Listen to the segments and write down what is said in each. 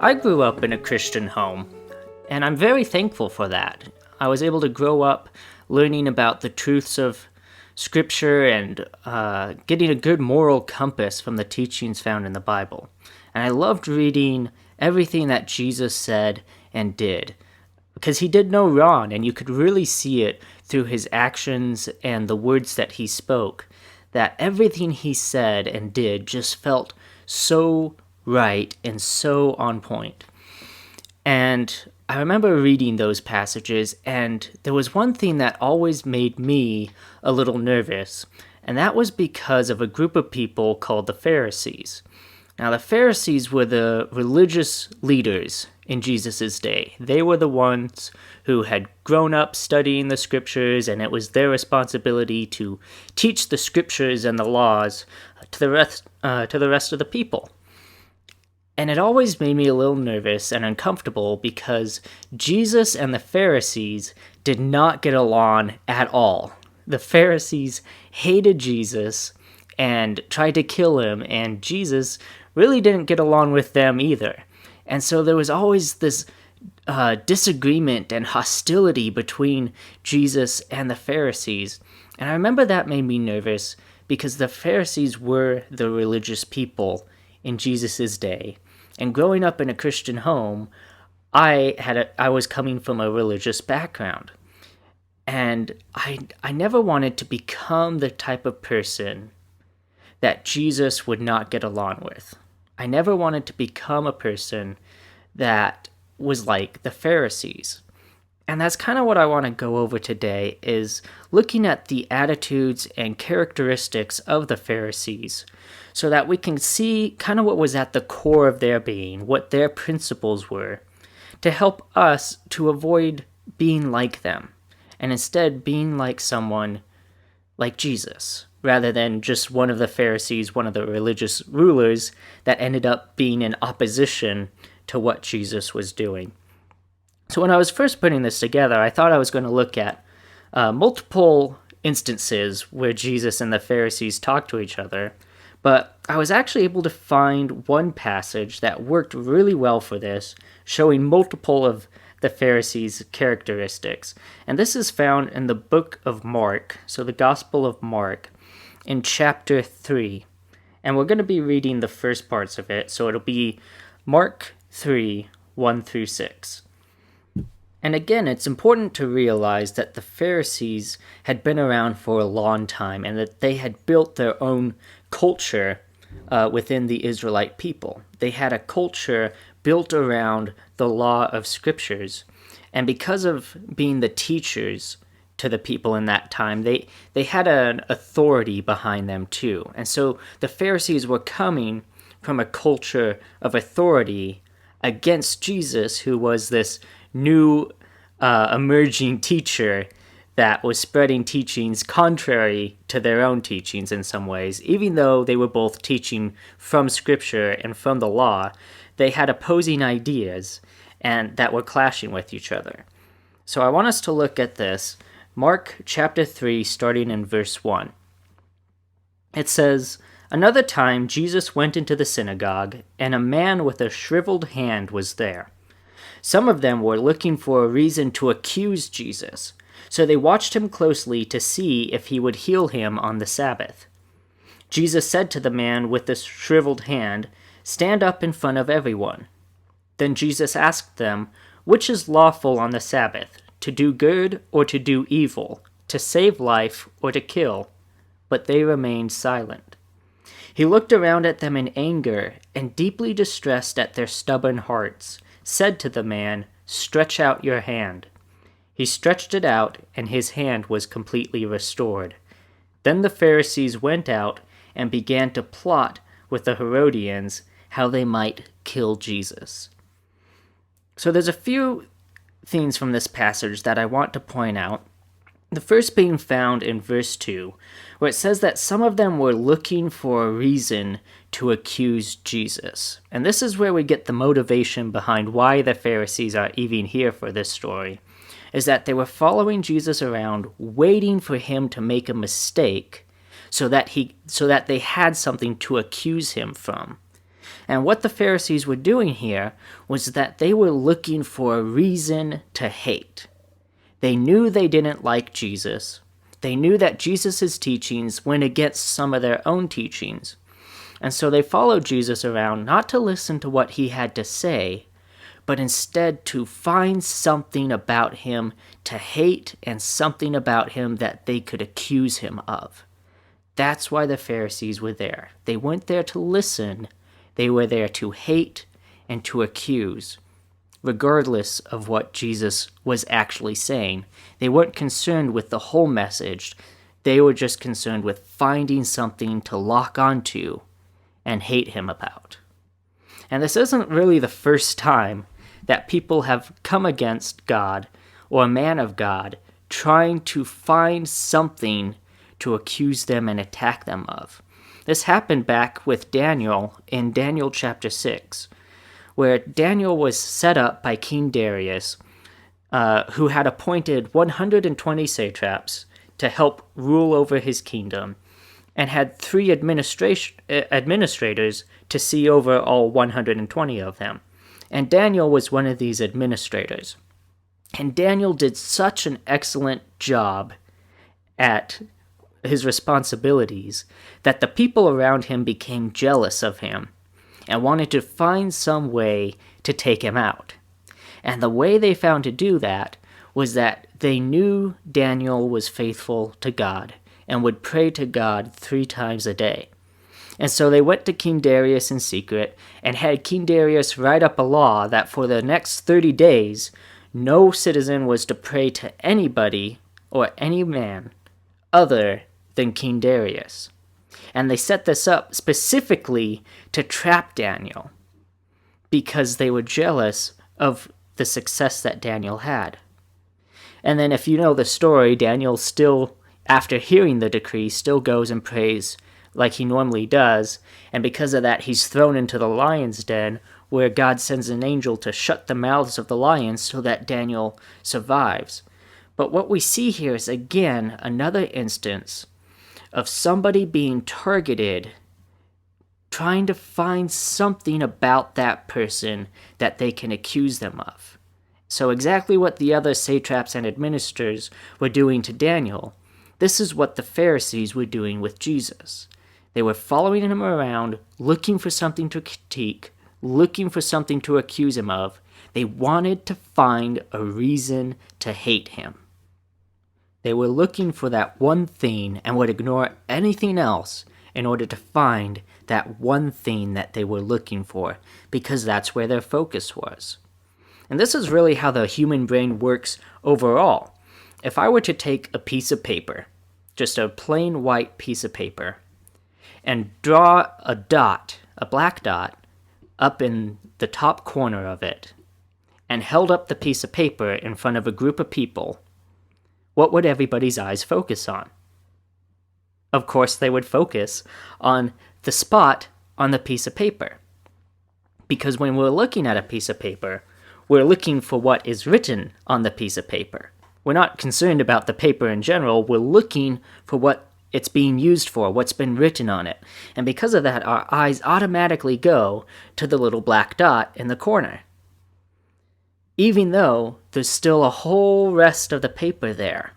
I grew up in a Christian home, and I'm very thankful for that. I was able to grow up learning about the truths of Scripture and getting a good moral compass from the teachings found in the Bible. And I loved reading everything that Jesus said and did, because he did no wrong, and you could really see it through his actions and the words that he spoke, that everything he said and did just felt so right and so on point. And I remember reading those passages, and there was one thing that always made me a little nervous, and that was because of a group of people called the Pharisees. Now, the Pharisees were the religious leaders in Jesus' day. They were the ones who had grown up studying the Scriptures, and it was their responsibility to teach the Scriptures and the laws to the rest of the people. And it always made me a little nervous and uncomfortable because Jesus and the Pharisees did not get along at all. The Pharisees hated Jesus and tried to kill him, and Jesus really didn't get along with them either. And so there was always this disagreement and hostility between Jesus and the Pharisees. And I remember that made me nervous because the Pharisees were the religious people in Jesus' day. And growing up in a Christian home, I was coming from a religious background. And I never wanted to become the type of person that Jesus would not get along with. I never wanted to become a person that was like the Pharisees. And that's kind of what I want to go over today, is looking at the attitudes and characteristics of the Pharisees so that we can see kind of what was at the core of their being, what their principles were, to help us to avoid being like them, and instead being like someone like Jesus, rather than just one of the Pharisees, one of the religious rulers that ended up being in opposition to what Jesus was doing. So when I was first putting this together, I thought I was going to look at multiple instances where Jesus and the Pharisees talked to each other, but I was actually able to find one passage that worked really well for this, showing multiple of the Pharisees' characteristics. And this is found in the book of Mark, so the Gospel of Mark, in chapter 3. And we're going to be reading the first parts of it, so it'll be Mark 3, 1 through 6. And again, it's important to realize that the Pharisees had been around for a long time and that they had built their own culture within the Israelite people. They had a culture built around the law of Scriptures. And because of being the teachers to the people in that time, they had an authority behind them too. And so the Pharisees were coming from a culture of authority against Jesus, who was this new emerging teacher that was spreading teachings contrary to their own teachings in some ways. Even though they were both teaching from Scripture and from the law, they had opposing ideas and that were clashing with each other. So I want us to look at this. Mark chapter 3, starting in verse 1. It says, "Another time Jesus went into the synagogue, and a man with a shriveled hand was there. Some of them were looking for a reason to accuse Jesus, so they watched him closely to see if he would heal him on the Sabbath. Jesus said to the man with the shriveled hand, 'Stand up in front of everyone.' Then Jesus asked them, 'Which is lawful on the Sabbath, to do good or to do evil, to save life or to kill?' But they remained silent. He looked around at them in anger and, deeply distressed at their stubborn hearts, said to the man, 'Stretch out your hand.' He stretched it out, and his hand was completely restored. Then the Pharisees went out and began to plot with the Herodians how they might kill Jesus." So there's a few things from this passage that I want to point out. The first being found in verse 2, where it says that some of them were looking for a reason to accuse Jesus. And this is where we get the motivation behind why the Pharisees are even here for this story, is that they were following Jesus around, waiting for him to make a mistake so that they had something to accuse him from. And what the Pharisees were doing here was that they were looking for a reason to hate. They knew they didn't like Jesus. They knew that Jesus' teachings went against some of their own teachings. And so they followed Jesus around not to listen to what he had to say, but instead to find something about him to hate and something about him that they could accuse him of. That's why the Pharisees were there. They weren't there to listen. They were there to hate and to accuse, regardless of what Jesus was actually saying. They weren't concerned with the whole message. They were just concerned with finding something to lock onto and hate him about. And this isn't really the first time that people have come against God or a man of God trying to find something to accuse them and attack them of. This happened back with Daniel in Daniel chapter 6, where Daniel was set up by King Darius, who had appointed 120 satraps to help rule over his kingdom, and had 3 administrators to see over all 120 of them. And Daniel was one of these administrators. And Daniel did such an excellent job at his responsibilities that the people around him became jealous of him and wanted to find some way to take him out. And the way they found to do that was that they knew Daniel was faithful to God and would pray to God 3 times a day. And so they went to King Darius in secret and had King Darius write up a law that for the next 30 days, no citizen was to pray to anybody or any man other than King Darius. And they set this up specifically to trap Daniel because they were jealous of the success that Daniel had. And then if you know the story, Daniel still, after hearing the decree, still goes and prays like he normally does, and because of that he's thrown into the lion's den, where God sends an angel to shut the mouths of the lions so that Daniel survives. But what we see here is again another instance of somebody being targeted, trying to find something about that person that they can accuse them of. So exactly what the other satraps and administrators were doing to Daniel, this is what the Pharisees were doing with Jesus. They were following him around, looking for something to critique, looking for something to accuse him of. They wanted to find a reason to hate him. They were looking for that one thing and would ignore anything else in order to find that one thing that they were looking for, because that's where their focus was. And this is really how the human brain works overall. If I were to take a piece of paper, just a plain white piece of paper, and draw a dot, a black dot, up in the top corner of it, and held up the piece of paper in front of a group of people, what would everybody's eyes focus on? Of course, they would focus on the spot on the piece of paper. Because when we're looking at a piece of paper, we're looking for what is written on the piece of paper. We're not concerned about the paper in general, we're looking for what it's being used for, what's been written on it. And because of that, our eyes automatically go to the little black dot in the corner, even though there's still a whole rest of the paper there.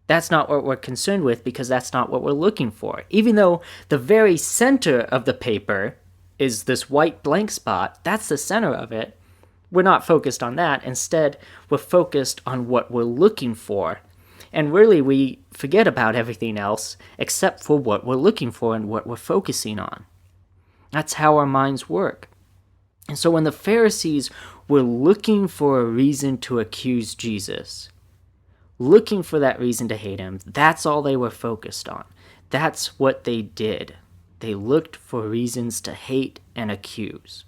That's not what we're concerned with, because that's not what we're looking for. Even though the very center of the paper is this white blank spot, that's the center of it, we're not focused on that. Instead, we're focused on what we're looking for. And really, we forget about everything else except for what we're looking for and what we're focusing on. That's how our minds work. And so when the Pharisees were looking for a reason to accuse Jesus, looking for that reason to hate him, that's all they were focused on. That's what they did. They looked for reasons to hate and accuse.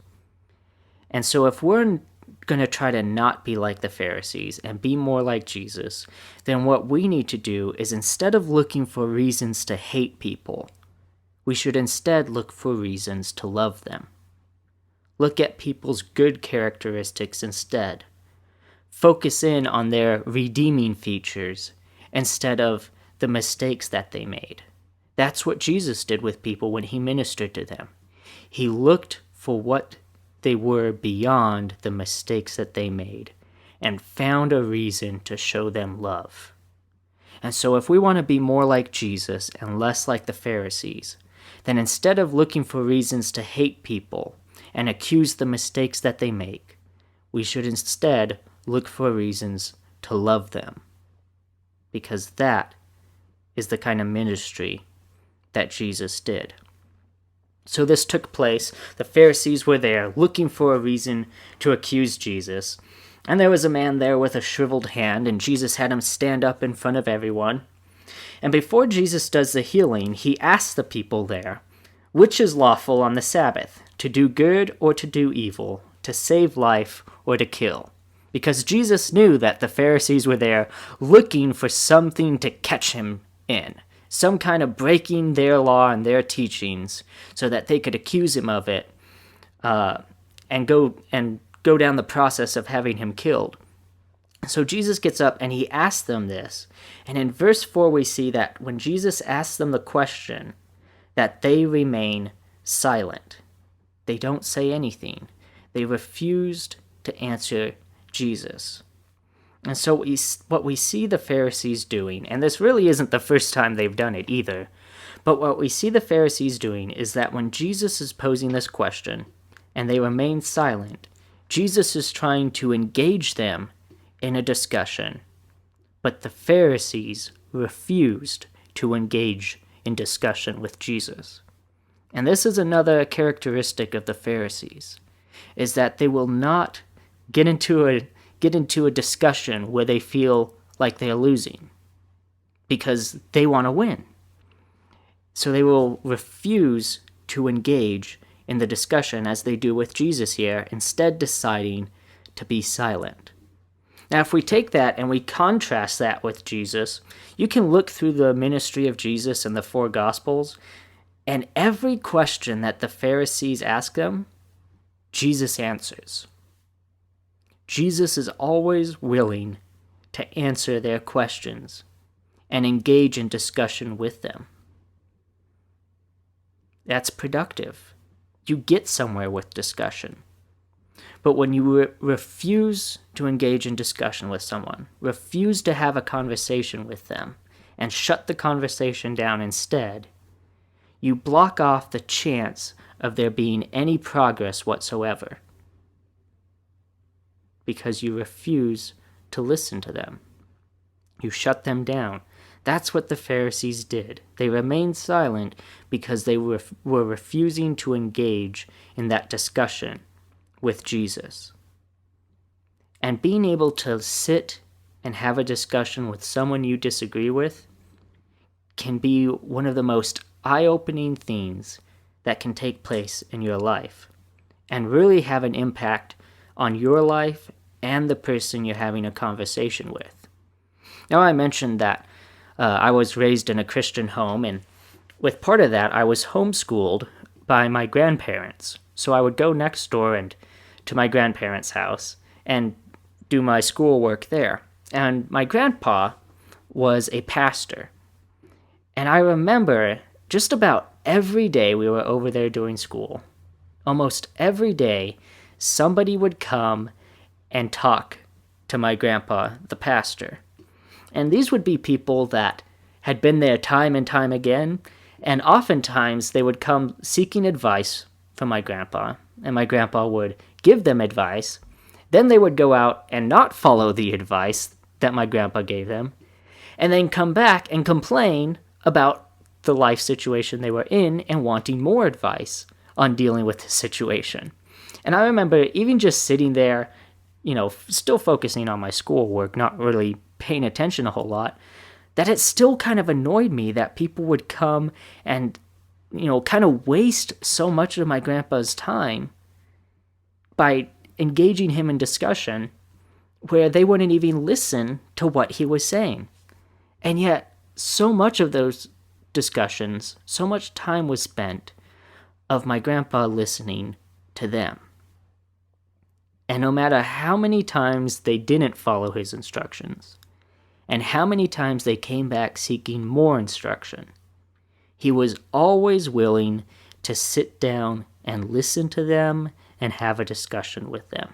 And so if we're going to try to not be like the Pharisees and be more like Jesus, then what we need to do is, instead of looking for reasons to hate people, we should instead look for reasons to love them. Look at people's good characteristics instead. Focus in on their redeeming features instead of the mistakes that they made. That's what Jesus did with people when he ministered to them. He looked for what they were beyond the mistakes that they made, and found a reason to show them love. And so if we want to be more like Jesus and less like the Pharisees, then instead of looking for reasons to hate people and accuse the mistakes that they make, we should instead look for reasons to love them. Because that is the kind of ministry that Jesus did. So this took place. The Pharisees were there looking for a reason to accuse Jesus. And there was a man there with a shriveled hand, and Jesus had him stand up in front of everyone. And before Jesus does the healing, he asks the people there, which is lawful on the Sabbath, to do good or to do evil, to save life or to kill? Because Jesus knew that the Pharisees were there looking for something to catch him in, some kind of breaking their law and their teachings, so that they could accuse him of it and go down the process of having him killed. So Jesus gets up and he asks them this. And in verse 4 we see that when Jesus asks them the question, that they remain silent. They don't say anything. They refused to answer Jesus. And so what we see the Pharisees doing, and this really isn't the first time they've done it either, but what we see the Pharisees doing is that when Jesus is posing this question and they remain silent, Jesus is trying to engage them in a discussion, but the Pharisees refused to engage in discussion with Jesus. And this is another characteristic of the Pharisees, is that they will not get into a discussion where they feel like they're losing, because they want to win. So they will refuse to engage in the discussion as they do with Jesus here, instead deciding to be silent. Now, if we take that and we contrast that with Jesus, you can look through the ministry of Jesus in the four Gospels, and every question that the Pharisees ask them, Jesus answers. Jesus is always willing to answer their questions and engage in discussion with them. That's productive. You get somewhere with discussion. But when you refuse to engage in discussion with someone, refuse to have a conversation with them, and shut the conversation down instead, you block off the chance of there being any progress whatsoever, because you refuse to listen to them. You shut them down. That's what the Pharisees did. They remained silent because they were refusing to engage in that discussion with Jesus. And being able to sit and have a discussion with someone you disagree with can be one of the most eye-opening things that can take place in your life, and really have an impact on your life and the person you're having a conversation with. Now, I mentioned that I was raised in a Christian home, and with part of that, I was homeschooled by my grandparents. So I would go next door and to my grandparents' house and do my schoolwork there. And my grandpa was a pastor. And I remember just about every day we were over there doing school, almost every day, somebody would come and talk to my grandpa, the pastor. And these would be people that had been there time and time again, and oftentimes they would come seeking advice from my grandpa, and my grandpa would give them advice. Then they would go out and not follow the advice that my grandpa gave them, and then come back and complain about the life situation they were in and wanting more advice on dealing with the situation. And I remember even just sitting there, still focusing on my schoolwork, not really paying attention a whole lot, that it still kind of annoyed me that people would come and, kind of waste so much of my grandpa's time by engaging him in discussion where they wouldn't even listen to what he was saying. And yet, so much of those discussions, so much time was spent of my grandpa listening to them. And no matter how many times they didn't follow his instructions, and how many times they came back seeking more instruction, he was always willing to sit down and listen to them and have a discussion with them.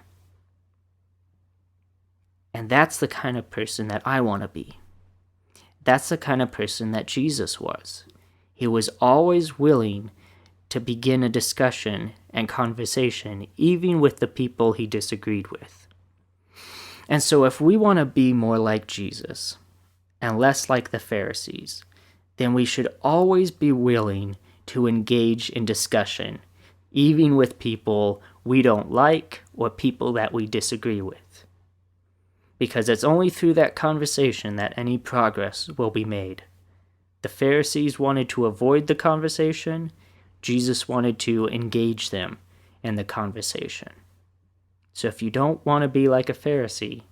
And that's the kind of person that I want to be. That's the kind of person that Jesus was. He was always willing to begin a discussion and conversation, even with the people he disagreed with. And so if we want to be more like Jesus and less like the Pharisees, then we should always be willing to engage in discussion, even with people we don't like or people that we disagree with. Because it's only through that conversation that any progress will be made. The Pharisees wanted to avoid the conversation. Jesus wanted to engage them in the conversation. So if you don't want to be like a Pharisee,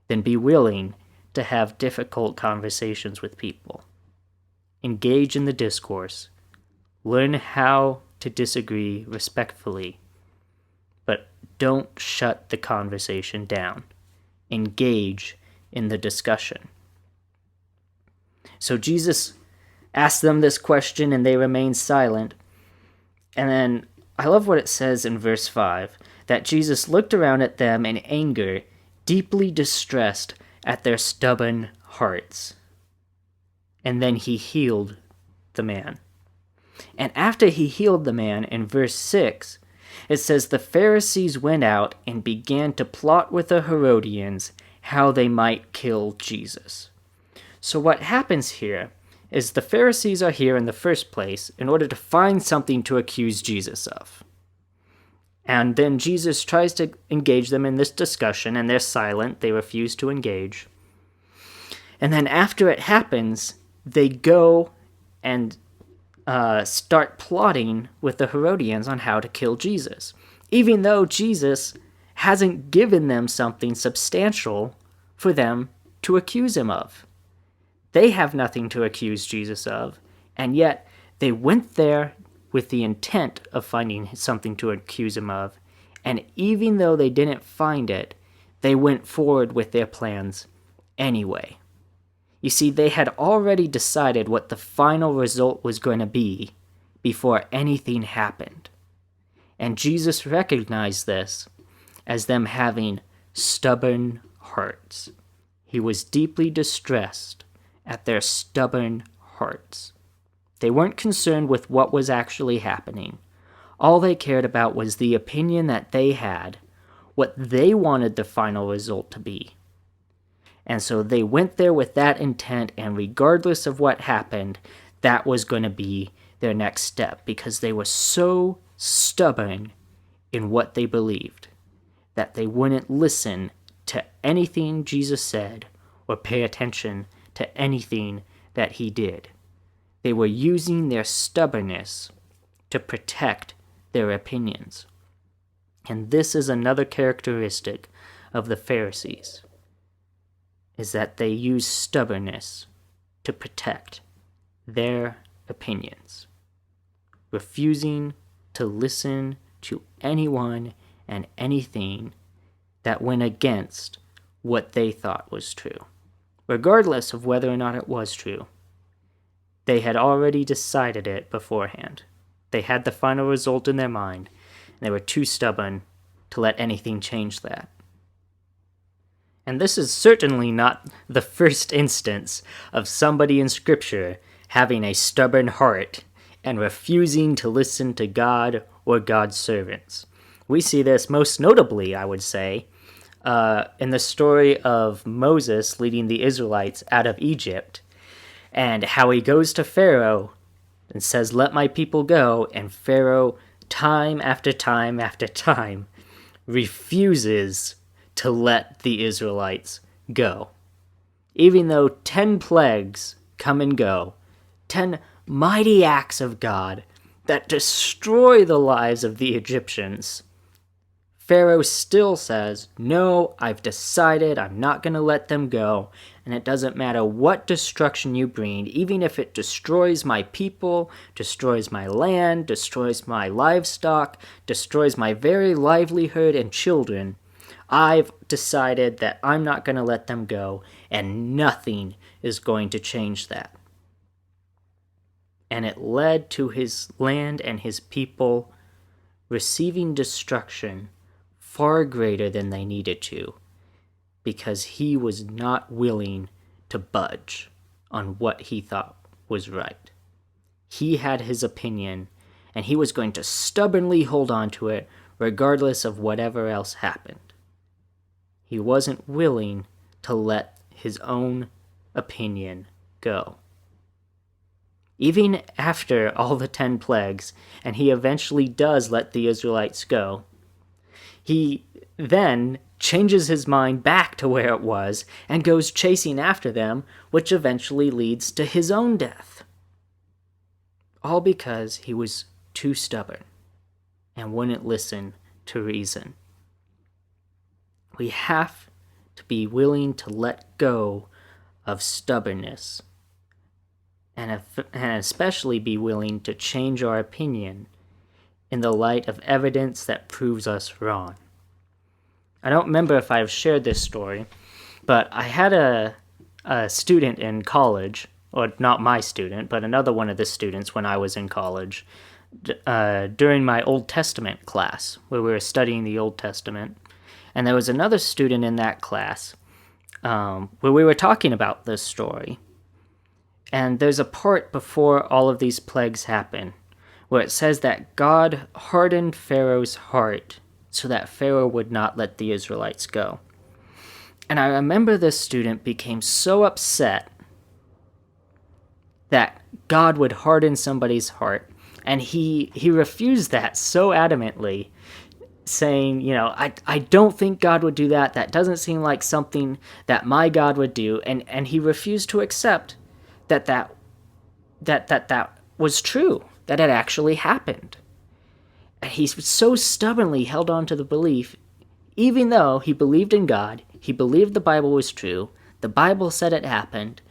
then be willing to have difficult conversations with people. Engage in the discourse. Learn how to disagree respectfully, but don't shut the conversation down. Engage in the discussion. So Jesus asked them this question and they remained silent. And then I love what it says in verse 5, that Jesus looked around at them in anger, deeply distressed at their stubborn hearts. And then he healed the man. And after he healed the man, in verse 6, it says, the Pharisees went out and began to plot with the Herodians how they might kill Jesus. So what happens here is the Pharisees are here in the first place in order to find something to accuse Jesus of. And then Jesus tries to engage them in this discussion, and they're silent. They refuse to engage. And then after it happens, they go and start plotting with the Herodians on how to kill Jesus, even though Jesus hasn't given them something substantial for them to accuse him of. They have nothing to accuse Jesus of, and yet they went there with the intent of finding something to accuse him of, and even though they didn't find it, they went forward with their plans anyway. You see, they had already decided what the final result was going to be before anything happened. And Jesus recognized this as them having stubborn hearts. He was deeply distressed at their stubborn hearts. They weren't concerned with what was actually happening. All they cared about was the opinion that they had, what they wanted the final result to be. And so they went there with that intent, and regardless of what happened, that was going to be their next step, because they were so stubborn in what they believed that they wouldn't listen to anything Jesus said or pay attention to anything that he did. They were using their stubbornness to protect their opinions. And this is another characteristic of the Pharisees, is that they use stubbornness to protect their opinions, refusing to listen to anyone and anything that went against what they thought was true, regardless of whether or not it was true. They had already decided it beforehand. They had the final result in their mind, and they were too stubborn to let anything change that. And this is certainly not the first instance of somebody in Scripture having a stubborn heart and refusing to listen to God or God's servants. We see this most notably, I would say, in the story of Moses leading the Israelites out of Egypt, and how he goes to Pharaoh and says, "Let my people go," and Pharaoh, time after time after time, refuses to let the Israelites go. Even though 10 plagues come and go, 10 mighty acts of God that destroy the lives of the Egyptians, Pharaoh still says, "No, I've decided I'm not going to let them go, and it doesn't matter what destruction you bring, even if it destroys my people, destroys my land, destroys my livestock, destroys my very livelihood and children. I've decided that I'm not going to let them go, and nothing is going to change that." And it led to his land and his people receiving destruction far greater than they needed to, because he was not willing to budge on what he thought was right. He had his opinion, and he was going to stubbornly hold on to it regardless of whatever else happened. He wasn't willing to let his own opinion go. Even after all the 10 plagues, and he eventually does let the Israelites go, he then changes his mind back to where it was and goes chasing after them, which eventually leads to his own death. All because he was too stubborn and wouldn't listen to reason. We have to be willing to let go of stubbornness, and especially be willing to change our opinion in the light of evidence that proves us wrong. I don't remember if I've shared this story, but I had a student in college, or not my student, but another one of the students when I was in college, during my Old Testament class, where we were studying the Old Testament. And there was another student in that class where we were talking about this story. And there's a part before all of these plagues happen where it says that God hardened Pharaoh's heart so that Pharaoh would not let the Israelites go. And I remember this student became so upset that God would harden somebody's heart, and he refused that so adamantly, saying, I don't think God would do that. That doesn't seem like something that my God would do. And he refused to accept that was true, that it actually happened. And he so stubbornly held on to the belief, even though he believed in God, he believed the Bible was true, the Bible said it happened,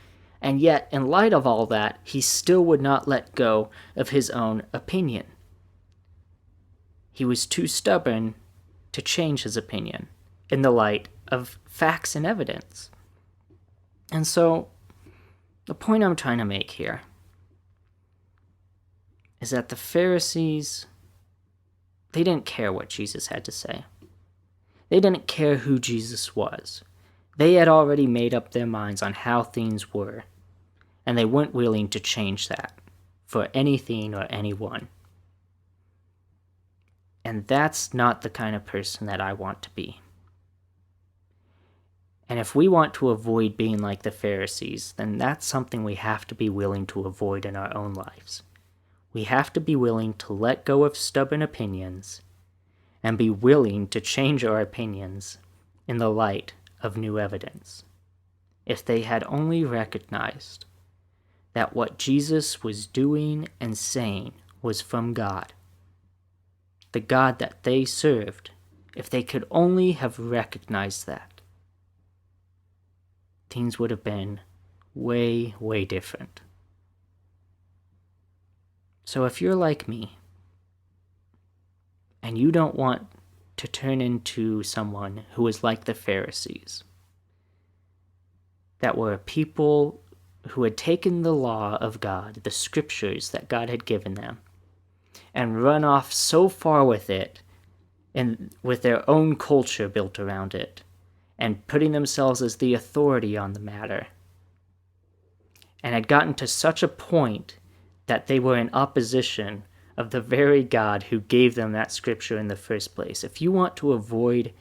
and yet, in light of all that, he still would not let go of his own opinion. He was too stubborn to change his opinion in the light of facts and evidence. And so, the point I'm trying to make here is that the Pharisees, they didn't care what Jesus had to say. They didn't care who Jesus was. They had already made up their minds on how things were, and they weren't willing to change that for anything or anyone. And that's not the kind of person that I want to be. And if we want to avoid being like the Pharisees, then that's something we have to be willing to avoid in our own lives. We have to be willing to let go of stubborn opinions and be willing to change our opinions in the light of new evidence. If they had only recognized that what Jesus was doing and saying was from God, the God that they served, if they could only have recognized that, things would have been way, way different. So if you're like me, and you don't want to turn into someone who is like the Pharisees, that were people who had taken the law of God, the scriptures that God had given them, and run off so far with it, and with their own culture built around it, and putting themselves as the authority on the matter, and had gotten to such a point that they were in opposition of the very God who gave them that scripture in the first place. If you want to avoid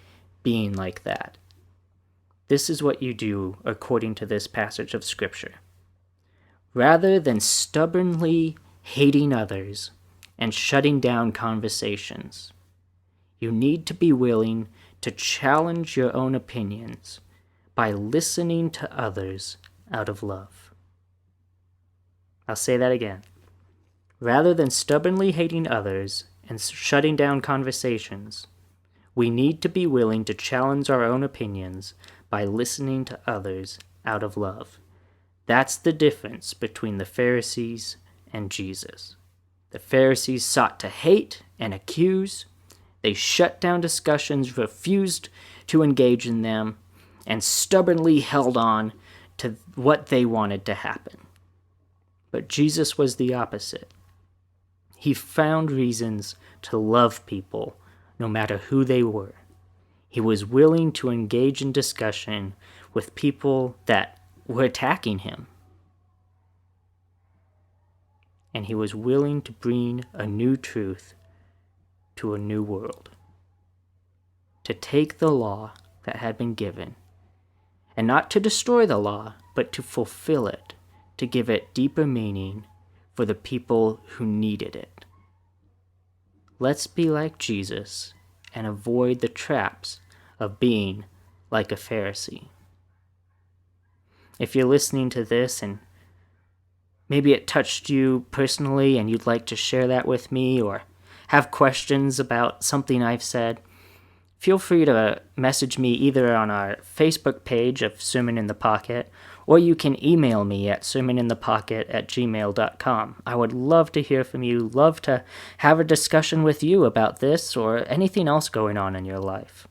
being like that, this is what you do according to this passage of scripture. Rather than stubbornly hating others and shutting down conversations, you need to be willing to challenge your own opinions by listening to others out of love. I'll say that again. Rather than stubbornly hating others and shutting down conversations, we need to be willing to challenge our own opinions by listening to others out of love. That's the difference between the Pharisees and Jesus. The Pharisees sought to hate and accuse. They shut down discussions, refused to engage in them, and stubbornly held on to what they wanted to happen. But Jesus was the opposite. He found reasons to love people, no matter who they were. He was willing to engage in discussion with people that were attacking him. And he was willing to bring a new truth to a new world. To take the law that had been given, and not to destroy the law, but to fulfill it, to give it deeper meaning for the people who needed it. Let's be like Jesus and avoid the traps of being like a Pharisee. If you're listening to this and maybe it touched you personally and you'd like to share that with me, or have questions about something I've said, feel free to message me either on our Facebook page of Sermon in the Pocket, or you can email me at sermoninthepocket@gmail.com. I would love to hear from you, love to have a discussion with you about this or anything else going on in your life.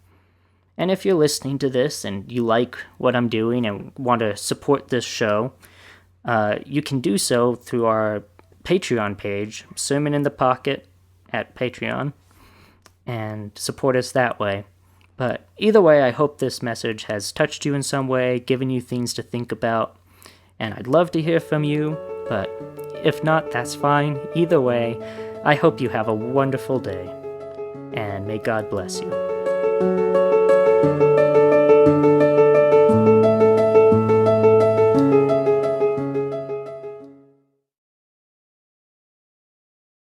And if you're listening to this and you like what I'm doing and want to support this show, you can do so through our Patreon page, Sermon in the Pocket at Patreon, and support us that way. But either way, I hope this message has touched you in some way, given you things to think about, and I'd love to hear from you, but if not, that's fine. Either way, I hope you have a wonderful day, and may God bless you.